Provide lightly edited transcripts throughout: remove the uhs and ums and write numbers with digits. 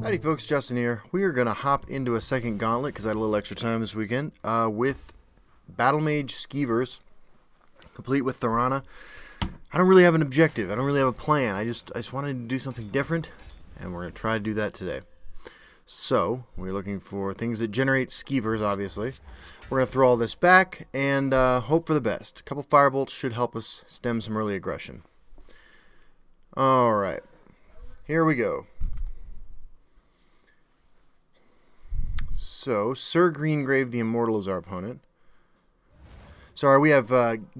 Howdy folks, Justin here. We are going to hop into a second gauntlet because I had a little extra time this weekend with Battle Mage Skeevers, complete with Tharana. I don't really have an objective. I don't really have a plan. I just wanted to do something different, and we're going to try to do that today. So, we're looking for things that generate Skeevers, obviously. We're going to throw all this back and hope for the best. A couple Firebolts should help us stem some early aggression. Alright, here we go. So, Sir Greengrave the Immortal is our opponent. Sorry, we have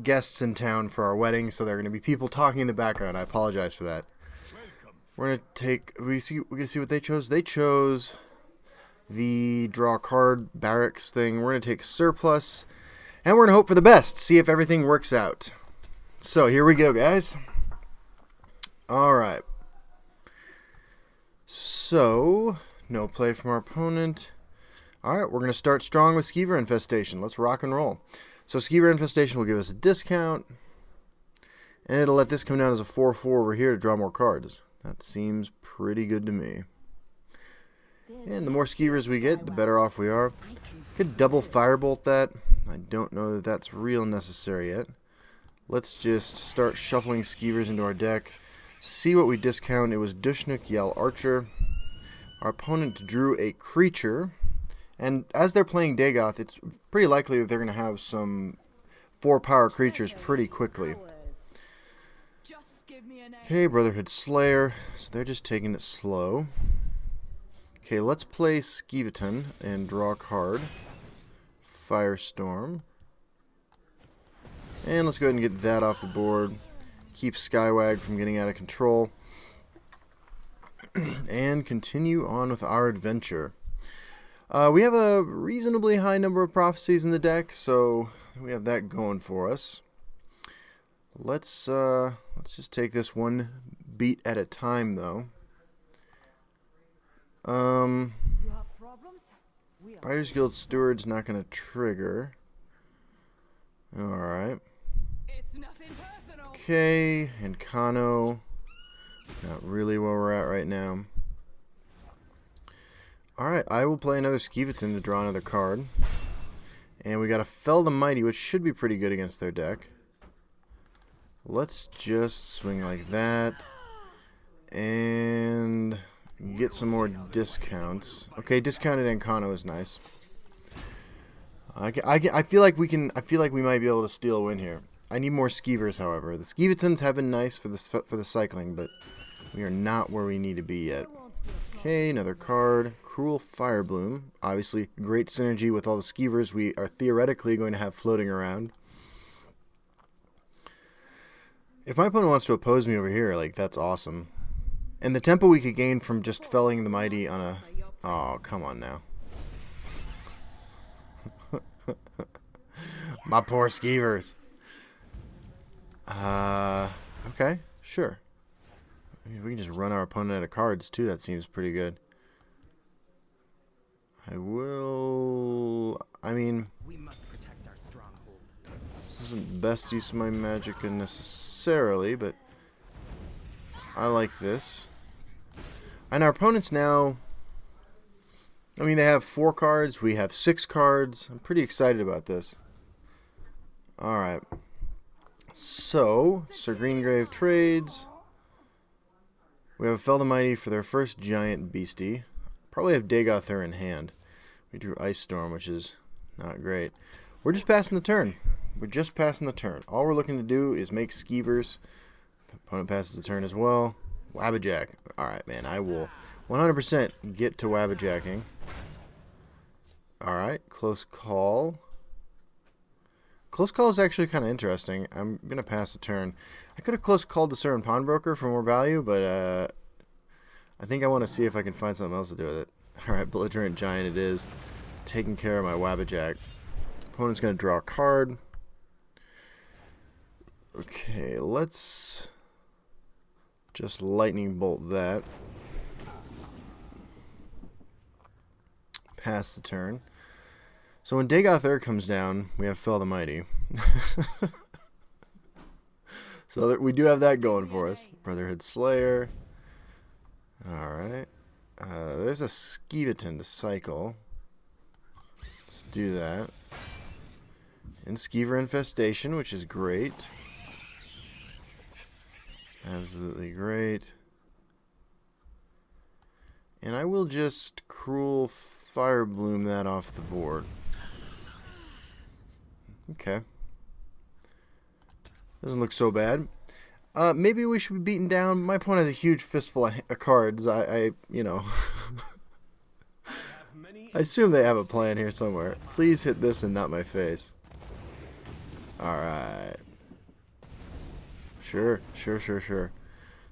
guests in town for our wedding, so there are going to be people talking in the background. I apologize for that. We're going to take... We're going to see what they chose. They chose the draw card barracks thing. We're going to take surplus, and we're going to hope for the best. See if everything works out. So, here we go, guys. Alright. So, no play from our opponent. Alright, we're going to start strong with Skeever Infestation. Let's rock and roll. So Skeever Infestation will give us a discount, and it'll let this come down as a 4-4 over here to draw more cards. That seems pretty good to me. And the more Skeevers we get, the better off we are. Could double Firebolt that. I don't know that that's real necessary yet. Let's just start shuffling Skeevers into our deck. See what we discount. It was Dushnuk Yell Archer. Our opponent drew a creature. And as they're playing Dagoth, it's pretty likely that they're going to have some 4-power creatures pretty quickly. Okay, Brotherhood Slayer. So they're just taking it slow. Okay, let's play Skeeveton and draw a card. Firestorm. And let's go ahead and get that off the board. Keep Skywag from getting out of control. And continue on with our adventure. We have a reasonably high number of prophecies in the deck, so we have that going for us. Let's just take this one beat at a time, though. Fighters Guild Steward's not going to trigger. Alright. Okay, and Kano. Not really where we're at right now. Alright, I will play another Skeeveton to draw another card. And we got a Fell the Mighty, which should be pretty good against their deck. Let's just swing like that. And get some more discounts. Okay, discounted Ankano is nice. I feel like we might be able to steal a win here. I need more Skeevers, however. The Skeevetons have been nice for the cycling, but we are not where we need to be yet. Okay, another card. Cruel Firebloom. Obviously, great synergy with all the Skeevers we are theoretically going to have floating around. If my opponent wants to oppose me over here, like, that's awesome. And the tempo we could gain from just felling the Mighty on a... Oh, come on now. My poor Skeevers. Okay, sure. I mean, we can just run our opponent out of cards, too. That seems pretty good. I mean, this isn't the best use of my magic necessarily, but I like this. And our opponents now, I mean, they have 4 cards. We have 6 cards. I'm pretty excited about this. Alright. So, Sir Greengrave trades. We have a Fell the Mighty for their first giant beastie. Probably have Dagoth in hand. We drew Ice Storm, which is not great. We're just passing the turn. We're just passing the turn. All we're looking to do is make Skeevers. Opponent passes the turn as well. Wabbajack. Alright, man. I will 100% get to Wabbajacking. Alright. Close call. Close call is actually kind of interesting. I'm going to pass the turn. I could have close called the Sir and Pawnbroker for more value, but I think I want to see if I can find something else to do with it. Alright, Belligerent Giant it is. Taking care of my Wabbajack. Opponent's going to draw a card. Okay, let's just Lightning Bolt that. Pass the turn. So when Dagoth comes down, we have Fell the Mighty. So we do have that going for us. Brotherhood Slayer. Alright. There's a Skeeverton to cycle. Let's do that. And Skeever Infestation, which is great. Absolutely great. And I will just Cruel Fire Bloom that off the board. Okay. Doesn't look so bad. Maybe we should be beaten down. My opponent has a huge fistful of cards. You know. I assume they have a plan here somewhere. Please hit this and not my face. Alright. Sure.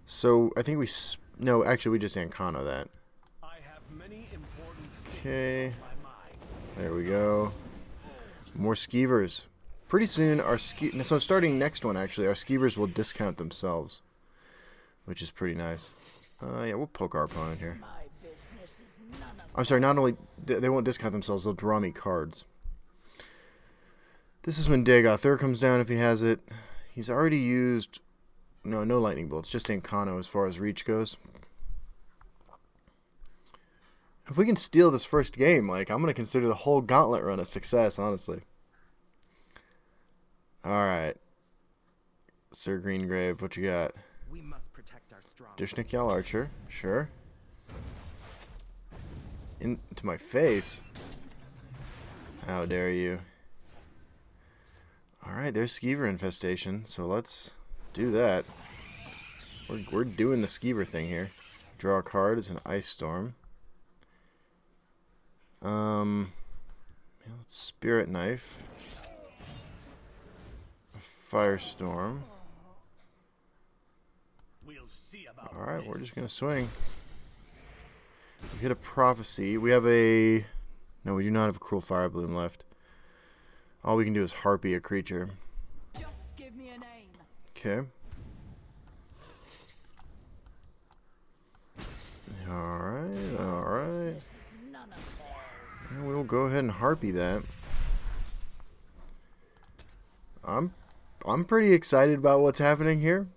So, I think we... No, actually, we just Ancano that. Okay. There we go. More Skeevers. Pretty soon, so starting next one, actually, our Skeevers will discount themselves. Which is pretty nice. Yeah, we'll poke our opponent here. I'm sorry, not only... They won't discount themselves, they'll draw me cards. This is when Dagoth comes down if he has it. He's already used... No Lightning Bolts, just Ancano as far as reach goes. If we can steal this first game, like, I'm going to consider the whole gauntlet run a success, honestly. Alright. Sir Greengrave, what you got? We must protect our strong. Dishnik Archer, sure. Into my face? How dare you? Alright, there's Skeever Infestation, so let's do that. We're doing the Skeever thing here. Draw a card as an Ice Storm. Spirit Knife. A Firestorm. Alright, we're just gonna swing. We get a Prophecy. We have a... No, we do not have a Cruel Fire Bloom left. All we can do is Harpy a creature. Just give me a name. Okay. Alright. And we'll go ahead and Harpy that. I'm pretty excited about what's happening here.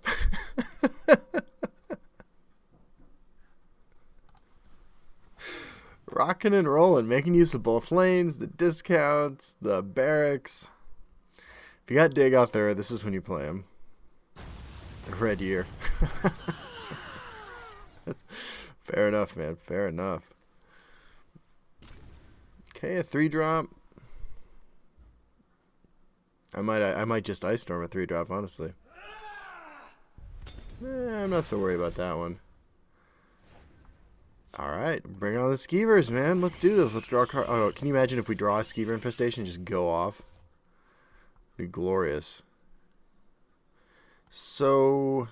Rocking and rolling, making use of both lanes, the discounts, the barracks. If you got Dagoth there, this is when you play him. The red year. Fair enough, man. Fair enough. Okay, a 3-drop. I might just Ice Storm a 3-drop, honestly. I'm not so worried about that one. Alright, bring on the Skeevers, man. Let's do this. Let's draw a card. Oh, can you imagine if we draw a Skeever Infestation and just go off? Be glorious. So...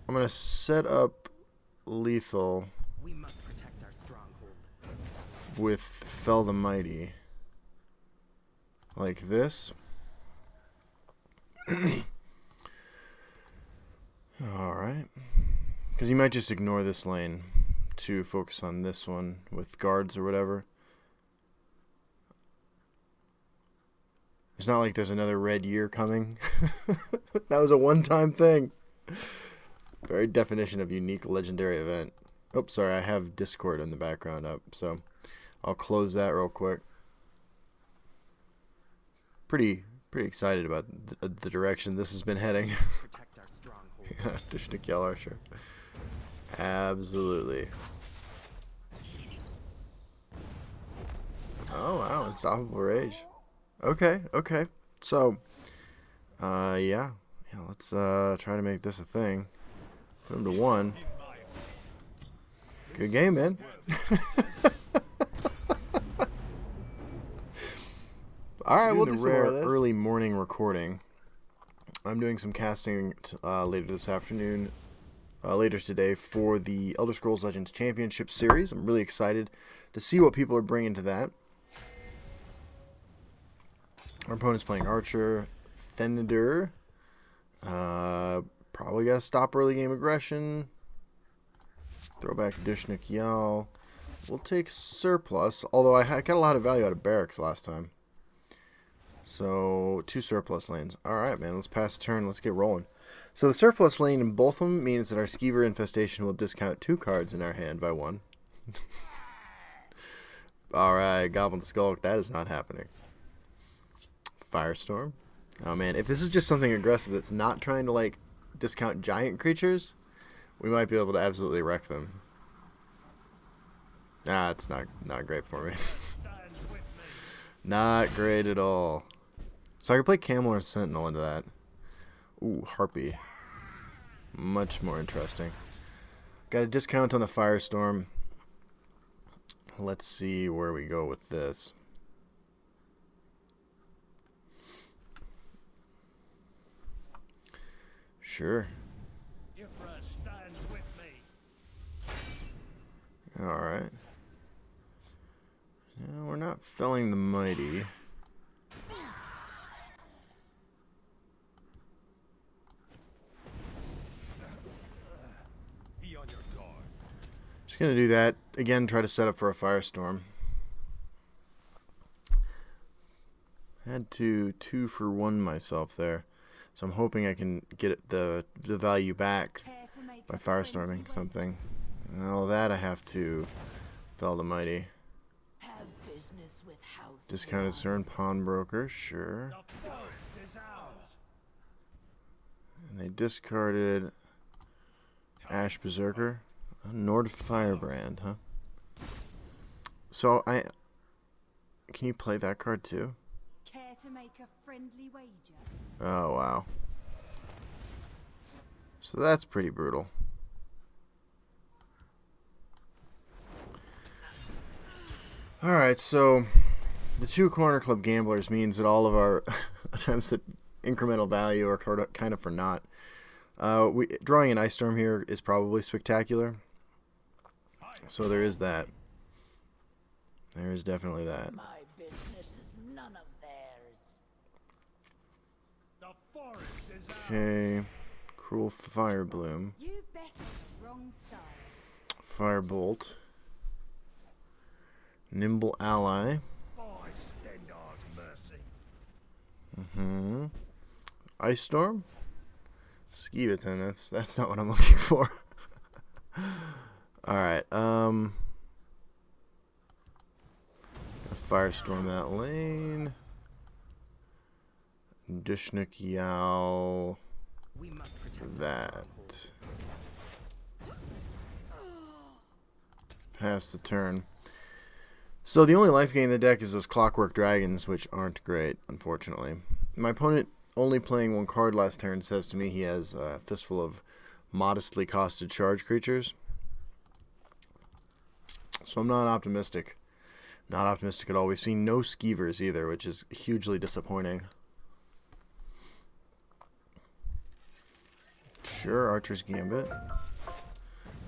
I'm going to set up Lethal We must protect our stronghold. with Fell the Mighty. Like this. Alright. Because you might just ignore this lane to focus on this one with guards or whatever. It's not like there's another red year coming. That was a one-time thing. Very definition of unique legendary event. Oops, sorry, I have Discord in the background up, so I'll close that real quick. Pretty excited about the direction this has been heading. Protect our stronghold. Yeah, Dishnik Archer. Absolutely. Oh wow, Unstoppable Rage. Okay. So, yeah, let's try to make this a thing. Put him to 1. Good game, man. Alright, we'll do some more of this. Early morning recording. I'm doing some casting later this afternoon, later today, for the Elder Scrolls Legends Championship Series. I'm really excited to see what people are bringing to that. Our opponent's playing Archer, Thenidur. Probably got to stop early game aggression. Throw back Dishnik Yal. We'll take Surplus, although I got a lot of value out of Barracks last time. So 2 surplus lanes. Alright, man, let's pass the turn. Let's get rolling. So the surplus lane in both of them means that our Skeever infestation will discount 2 cards in our hand by 1. Alright, Goblin Skulk. That is not happening. Firestorm. Oh man, if this is just something aggressive that's not trying to like discount giant creatures, we might be able to absolutely wreck them. Ah, it's not great for me. Not great at all. So I can play Camel or Sentinel into that. Ooh, Harpy. Much more interesting. Got a discount on the Firestorm. Let's see where we go with this. Sure. Alright. No, we're not felling the mighty. Just gonna do that. Again, try to set up for a Firestorm. Had to 2 for 1 myself there. So I'm hoping I can get the value back by Firestorming something. And all that I have to fell the mighty. Discounted Cern Pawnbroker, sure. And they discarded Ash Berserker. Nord Firebrand, huh? So can you play that card too? Care to make a friendly wager? Oh wow. So that's pretty brutal. Alright, so the 2 Corner Club Gamblers means that all of our attempts at incremental value are kind of for naught. Drawing an Ice Storm here is probably spectacular. So there is that. There is definitely that. My business is none of theirs. Okay. Cruel Fire Bloom. You bet wrong side. Firebolt. Nimble Ally. Ice Storm. Skeevers. That's not what I'm looking for. Alright, Firestorm that lane. Dushnuk Yow. We must protect That. Pass the turn. So the only life gain in the deck is those Clockwork Dragons, which aren't great, unfortunately. My opponent, only playing 1 card last turn, says to me he has a fistful of modestly costed charge creatures. So I'm not optimistic. Not optimistic at all. We've seen no Skeevers either, which is hugely disappointing. Sure, Archer's Gambit.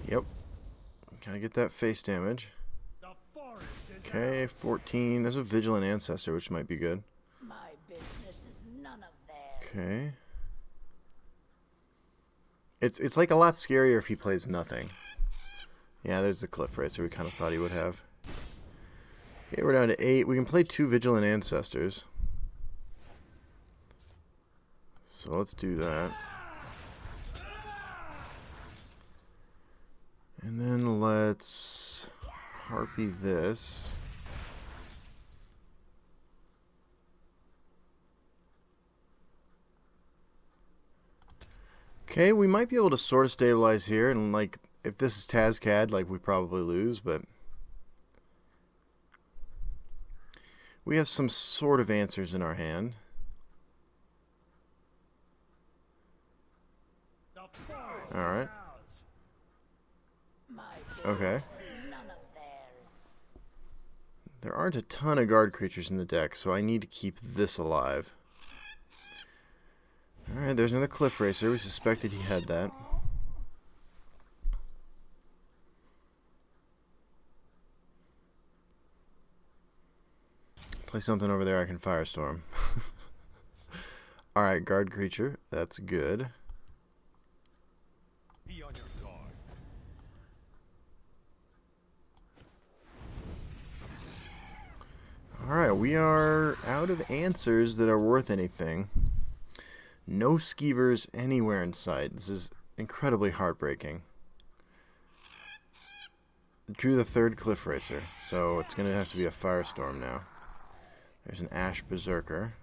Yep. Can I get that face damage? Okay, 14. There's a Vigilant Ancestor, which might be good. My business is none of theirs. Okay. It's like a lot scarier if he plays nothing. Yeah, there's the Cliff Racer we kind of thought he would have. Okay, we're down to 8. We can play 2 Vigilant Ancestors. So let's do that. And then let's Harpy this. Okay, we might be able to sort of stabilize here, and like if this is Tazcad, like we probably lose, but we have some sort of answers in our hand. Alright. Okay. There aren't a ton of guard creatures in the deck, so I need to keep this alive. Alright, there's another Cliff Racer. We suspected he had that. Play something over there I can Firestorm. Alright, guard creature. That's good. Be on your guard. Alright, we are out of answers that are worth anything. No Skeevers anywhere in sight. This is incredibly heartbreaking. Drew the third Cliff Racer, so it's going to have to be a Firestorm now. There's an Ash Berserker.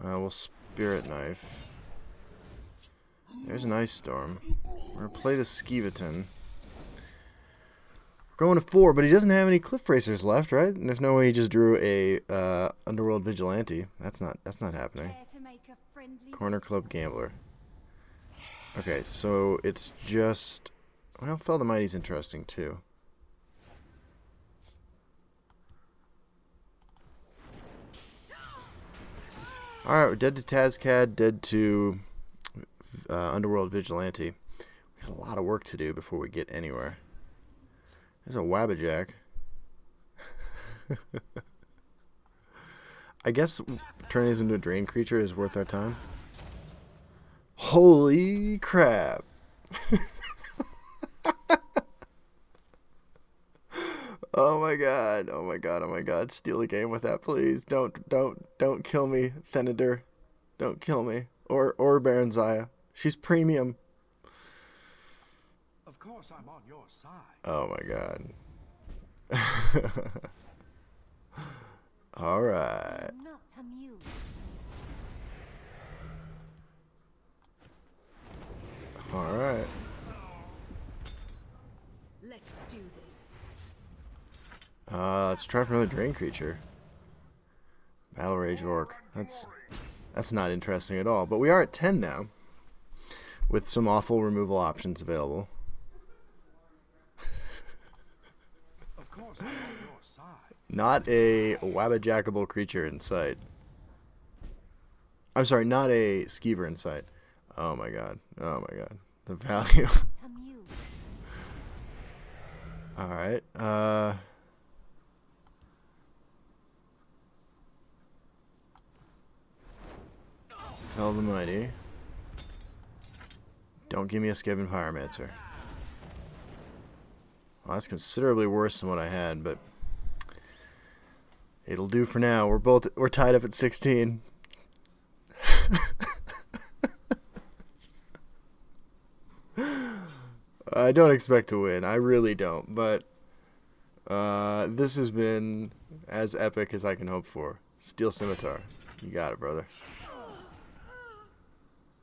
We'll Spirit Knife. There's an Ice Storm. We're going to play the Skeeverton. We're going to 4, but he doesn't have any Cliff Racers left, right? And there's no way he just drew a Underworld Vigilante. That's not happening. Care to make a friendly Corner Club Gambler. Okay, so it's just... Well, Fell the Mighty's interesting, too. Alright, we're dead to Tazcad, dead to Underworld Vigilante. We got a lot of work to do before we get anywhere. There's a Wabbajack. I guess turning this into a drain creature is worth our time. Holy crap. Oh my god, oh my god, oh my god. Steal a game with that, please. Don't kill me, Thanadur. Don't kill me. Or Baron Zaya. She's premium. Of course I'm on your side. Oh my god. Alright. I'm not amused. Alright. Let's do this. Let's try for another drain creature. Battle Rage Orc. That's not interesting at all. But we are at 10 now. With some awful removal options available. Of course I'm on your side. Not a Wabbajackable creature in sight. I'm sorry, not a Skeever in sight. Oh my god. Oh my god. The value. Amused. Alright. Fell the Mighty. Don't give me a Skaven Pyromancer. Well, that's considerably worse than what I had, but it'll do for now. We're tied up at 16. I don't expect to win. I really don't, but this has been as epic as I can hope for. Steel Scimitar. You got it, brother.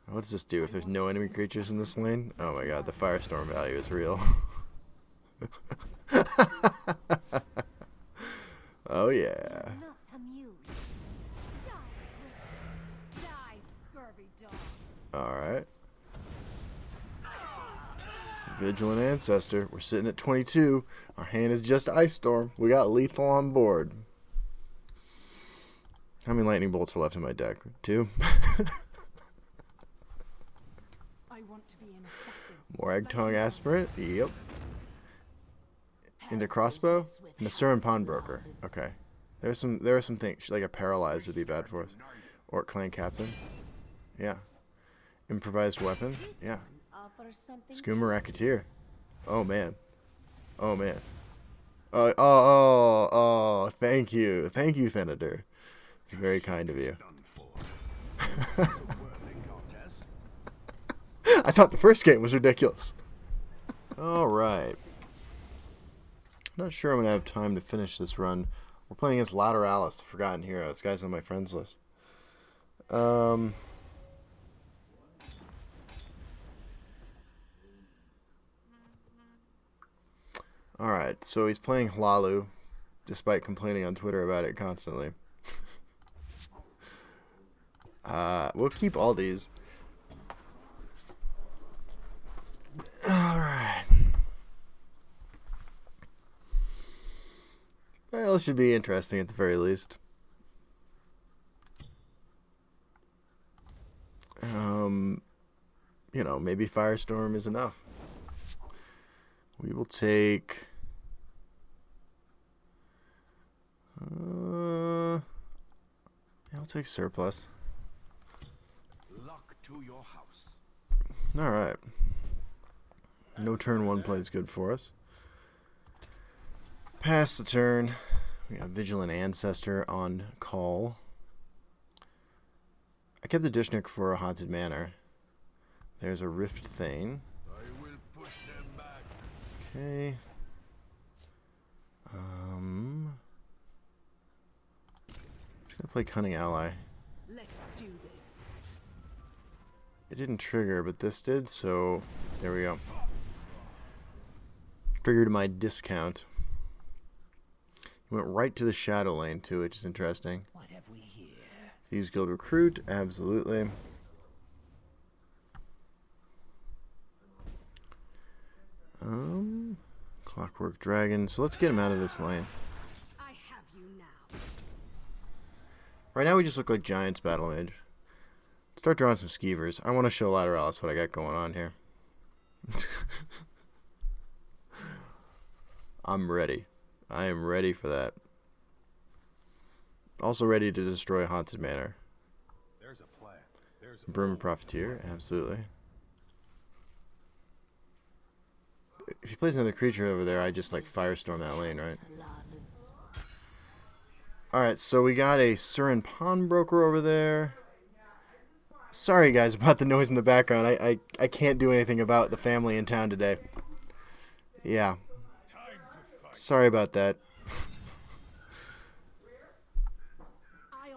What does this do if there's no enemy creatures in this lane? Oh my god, the Firestorm value is real. Oh yeah. Not amused. Die, swift. Die, scurvy dog. Alright. Vigilant Ancestor. We're sitting at 22. Our hand is just Ice Storm. We got lethal on board. How many lightning bolts are left in my deck? 2? I want to be an assassin. Morag Tongue Aspirant. Yep. Into Crossbow. And a Surin Pawnbroker. Okay. There are some things. Like a Paralyze would be bad for us. Orc Clan Captain. Yeah. Improvised Weapon. Yeah. Offers something. Skoomer Racketeer. Oh man. Oh man. Oh, thank you. Thank you, Thanadur. It's very kind of you. I thought the first game was ridiculous. Alright. I'm not sure I'm going to have time to finish this run. We're playing against Lateralis, the Forgotten Hero. This guy's on my friends list. Alright, so he's playing Hlaalu, despite complaining on Twitter about it constantly. We'll keep all these. Alright. Well, it should be interesting at the very least. You know, maybe Firestorm is enough. We will take... yeah, I'll take Surplus. Luck to your house. Alright. No turn 1 play is good for us. Pass the turn. We got Vigilant Ancestor on call. I kept the Dishnik for a Haunted Manor. There's a Rift Thane. Okay. I'm just gonna play Cunning Ally. Let's do this. It didn't trigger, but this did, so there we go. Triggered my discount. He went right to the Shadow Lane too, which is interesting. What have we here? Thieves Guild Recruit, absolutely. Clockwork Dragon. So let's get him out of this lane. I have you now. Right now we just look like Giants Battle Mage. Start drawing some Skeevers. I want to show Lateralis what I got going on here. I'm ready. I am ready for that. Also ready to destroy Haunted Manor. There's a plan. There's a Burma Profiteer, absolutely. If he plays another creature over there, I just like Firestorm that lane, right? Alright, so we got a Surin Pawnbroker over there. Sorry guys about the noise in the background. I can't do anything about the family in town today. Yeah. Sorry about that.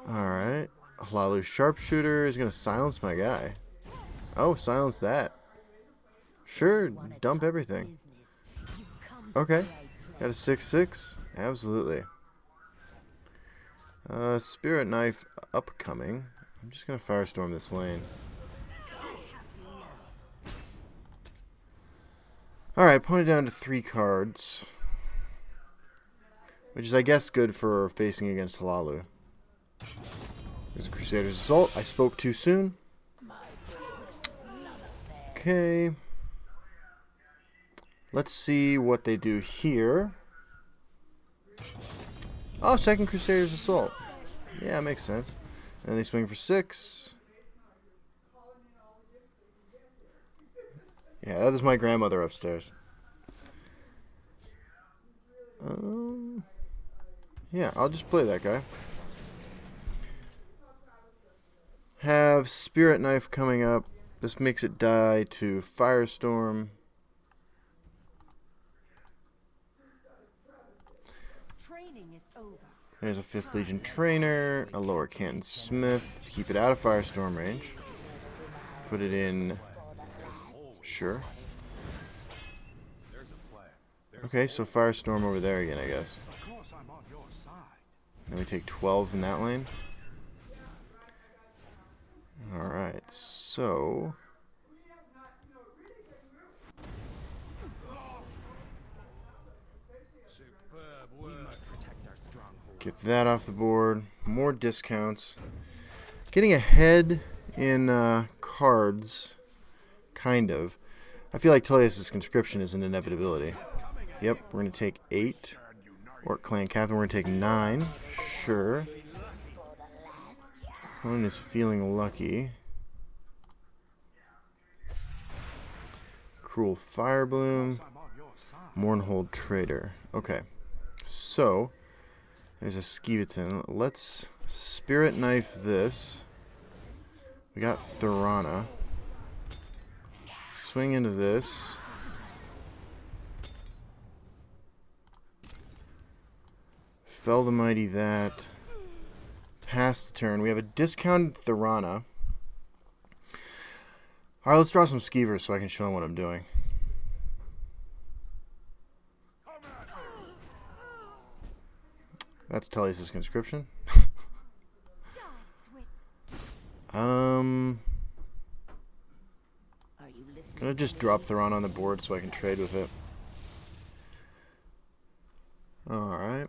Alright. Hlaalu Sharpshooter is going to silence my guy. Oh, silence that. Sure, dump everything. Okay. Got a 6/6? Absolutely. Spirit Knife upcoming. I'm just going to Firestorm this lane. Alright, opponent down to 3 cards. Which is, I guess, good for facing against Hlaalu. There's a Crusader's Assault. I spoke too soon. Okay. Let's see what they do here. Oh, second Crusader's Assault. Yeah, makes sense. And they swing for 6. Yeah, that is my grandmother upstairs. Yeah, I'll just play that guy. Have Spirit Knife coming up. This makes it die to Firestorm. Training is over. There's a 5th Legion Trainer, a Lower Canton Smith to keep it out of Firestorm range. Put it in. Sure. Okay, so Firestorm over there again, I guess. Of course I'm on your side. Then we take 12 in that lane. Alright, so We must protect our stronghold. get that off the board. More discounts. Getting ahead in cards, kind of. I feel like Tullius' conscription is an inevitability. Yep, we're going to take 8. Orc Clan Captain, we're going to take 9. Sure. One is feeling lucky. Cruel Firebloom. I'm on your side. Mournhold Trader. Okay. So, there's a Skeevers. Let's Spirit Knife this. We got Thorana. Swing into this. Fell the Mighty that. Pass the turn. We have a discounted Thorana. Alright, let's draw some Skeevers so I can show them what I'm doing. That's Tullius' conscription. Die, Swit. Are you listening? Gonna just drop Thorana on the board so I can trade with it. Alright.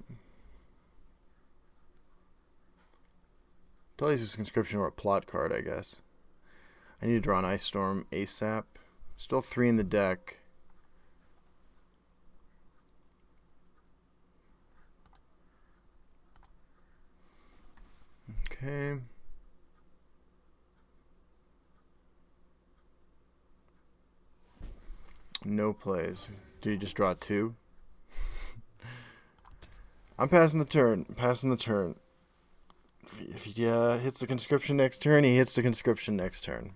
Tullius' conscription or a plot card, I guess. I need to draw an Ice Storm ASAP. Still 3 in the deck. Okay. No plays. Did he just draw 2? I'm passing the turn. Passing the turn. If he hits the conscription next turn, he hits the conscription next turn.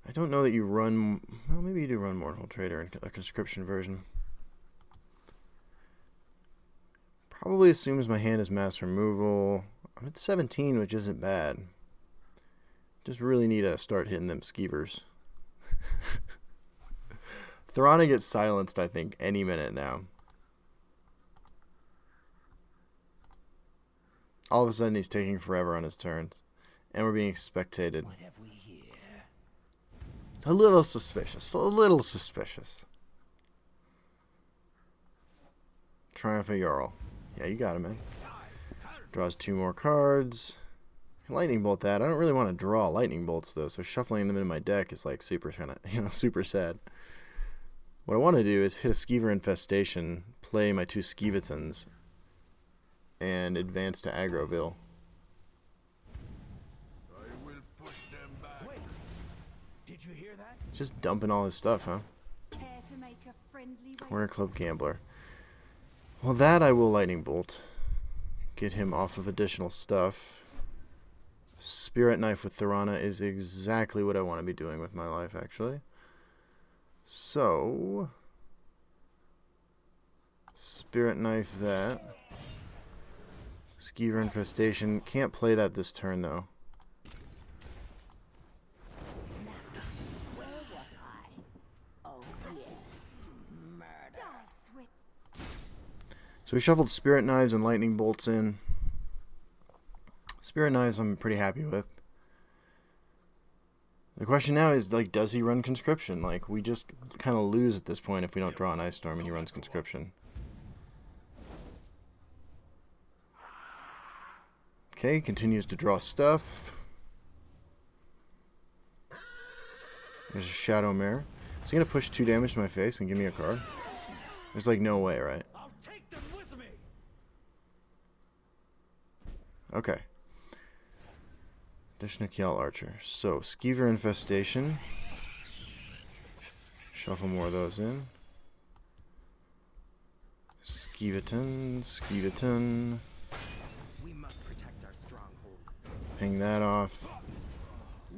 I don't know that you run... Well, maybe you do run Mortal Trader in a conscription version. Probably assumes my hand is mass removal. I'm at 17, which isn't bad. Just really need to start hitting them Skeevers. Thrana gets silenced, I think, any minute now. All of a sudden, he's taking forever on his turns. And we're being spectated. What have we here? A little suspicious. A little suspicious. Triumph of Jarl. Yeah, you got him, man. Draws 2 more cards. Lightning bolt that. I don't really want to draw lightning bolts though, so shuffling them in my deck is like super kind of, super sad. What I want to do is hit a Skeever infestation, play my 2 Skeevetons, and advance to Agroville. I will push them back. Wait. Did you hear that? Just dumping all his stuff, huh? Care to make a friendly Corner Club Gambler. Well, that I will lightning bolt. Get him off of additional stuff. Spirit Knife with Thrana is exactly what I want to be doing with my life, actually. So, Spirit Knife that. Skeever Infestation. Can't play that this turn, though. Where was I? Oh yes. Murder. Die, Swit. So we shuffled Spirit Knives and Lightning Bolts in. Spirit Knives I'm pretty happy with. The question now is, like, does he run Conscription? Like, we just kind of lose at this point if we don't draw an Ice Storm and he runs Conscription. Okay, continues to draw stuff. There's a Shadow Mare. Is he going to push 2 damage to my face and give me a card? There's like no way, right? I'll take them with me. Okay. Dishnakiel Archer. So, Skeever Infestation. Shuffle more of those in. Skeeveton, Skeeveton. We must protect our stronghold. Ping that off.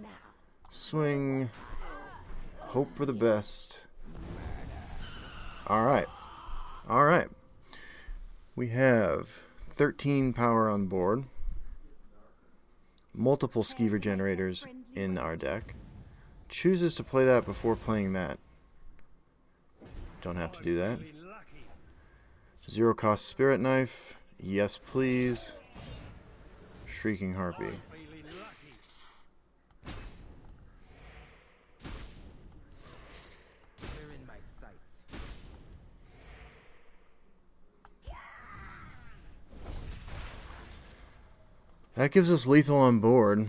Now. Swing. Hope for the best. Alright. Alright. We have 13 power on board. Multiple Skeever generators in our deck. Chooses to play that before playing that. Don't have to do that. 0 cost Spirit Knife. Yes, please. Shrieking Harpy. They're in my sights. That gives us lethal on board.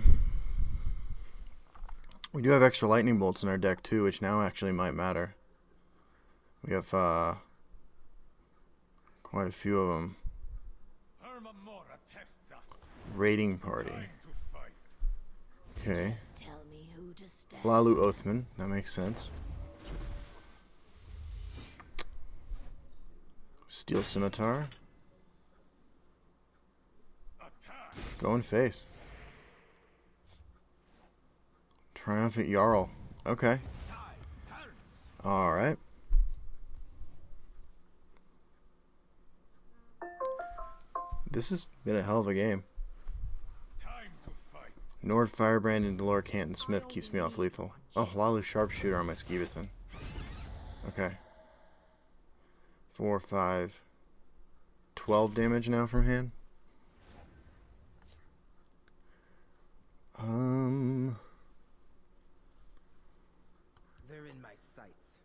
We do have extra lightning bolts in our deck too, which now actually might matter. We have quite a few of them. Raiding party. Okay. Just tell me who to stand. Hlaalu Oathman. That makes sense. Steel Scimitar. Going face. Triumphant Jarl. Okay. Alright. This has been a hell of a game. Nord Firebrand and Delore Canton Smith keeps me off lethal. Oh, Hlaalu Sharpshooter on my Skeeveton. Okay. 4, 5, 12 damage now from hand. They're in my sights.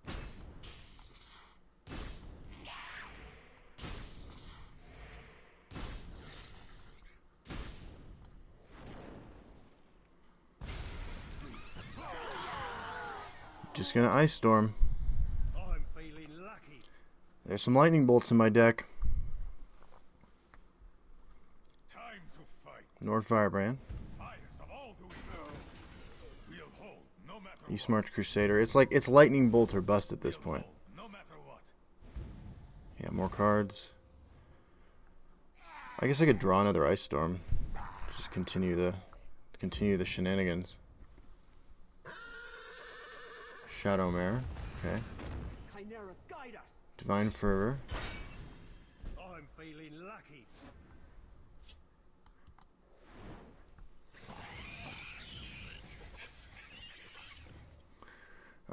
Just gonna Ice Storm. I'm feeling lucky. There's some lightning bolts in my deck. Time to fight. Nord Firebrand. Fires of all do we know. We'll hold no matter You smart Crusader. It's like it's lightning bolt or bust at this point. No matter what. Yeah, more cards. I guess I could draw another Ice Storm. Just continue the shenanigans. Shadow Mare. Okay. Chimera, guide us. Divine Fervor. I'm feeling lucky.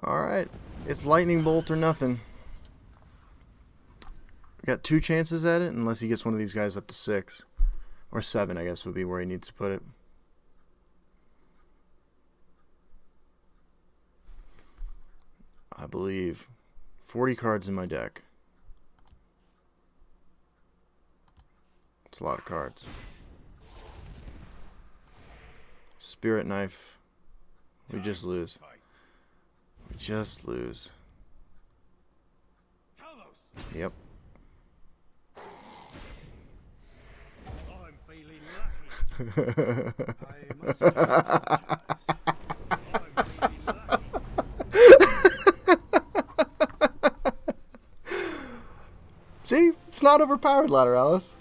Alright. It's lightning bolt or nothing. Got 2 chances at it, unless he gets one of these guys up to 6. Or 7, I guess, would be where he needs to put it. I believe 40 cards in my deck. It's a lot of cards. Spirit Knife. We just lose. We just lose. Talos, Yep. I'm feeling lucky. I must apologize. I'm feeling lucky. See? It's not overpowered, Lateralis.